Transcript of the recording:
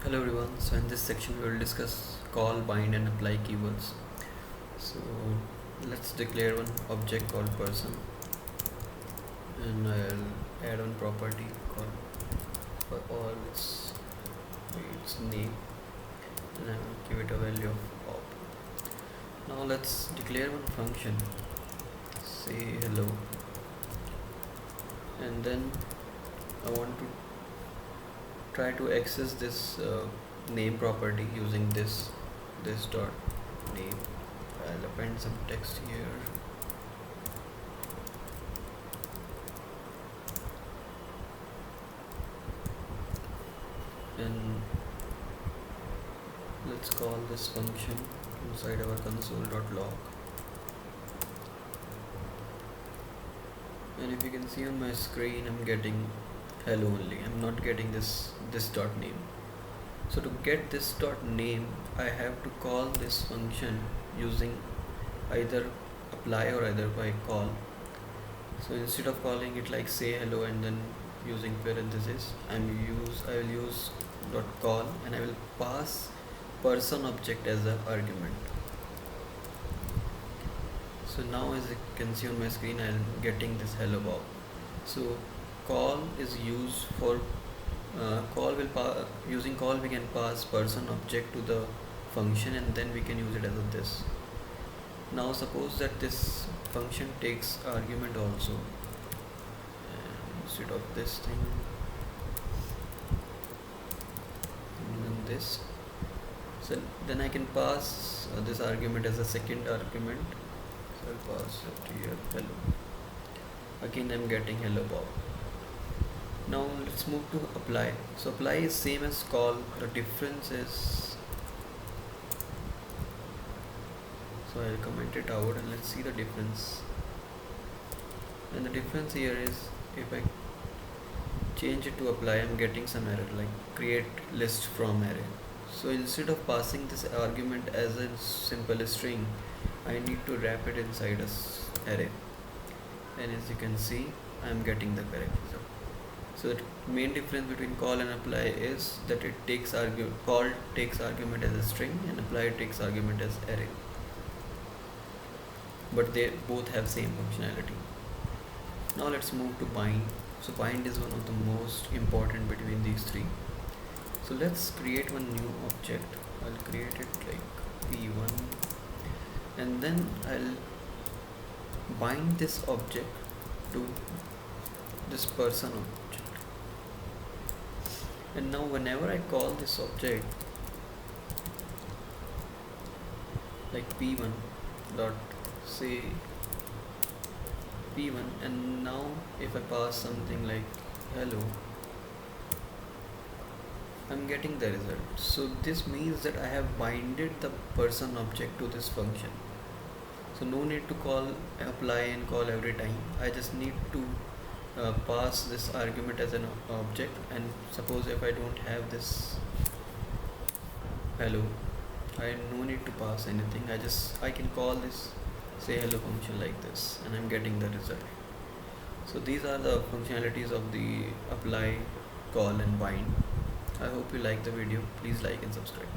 Hello everyone. So in this section we will discuss call, bind and apply keywords. So let's declare one object called person, and I'll add one property called or its name, and I will give it a value of op. Now let's declare one function. Say hello, and then I want to try to access this name property using this dot name. I'll append some text here. And let's call this function inside our console.log. And if you can see on my screen, I'm getting hello only. I'm not getting this dot name. So to get this dot name, I have to call this function using either apply or either by call. So instead of calling it like say hello and then using parenthesis, I will use dot call, and I will pass person object as an argument. So now as you can see on my screen, I am getting this hello bob. So call is used for using call we can pass person object to the function, and then we can use it as a this. Now suppose that this function takes argument also, and instead of this thing and then this, so then I can pass this argument as a second argument. So I'll pass it here hello. Again I'm getting hello bob. Now let's move to apply. So apply is same as call. The difference is, so I'll comment it out and let's see the difference. And the difference here is, if I change it to apply, I'm getting some error like create list from array. So instead of passing this argument as a simple string, I need to wrap it inside a array. And as you can see, I'm getting the correct result. So the main difference between call and apply is that it takes call takes argument as a string and apply takes argument as array. But they both have same functionality. Now let's move to bind. So bind is one of the most important between these three. So let's create one new object. I'll create it like p1, and then I'll bind this object to this person object. And now whenever I call this object like p1 dot say p1, and now if I pass something like hello, I'm getting the result. So this means that I have binded the person object to this function. So no need to call apply and call every time. I just need to pass this argument as an object, and suppose if I don't have this hello, I no need to pass anything. I can call this say hello function like this, and I'm getting the result. So these are the functionalities of the apply, call and bind. I hope you like the video. Please like and subscribe.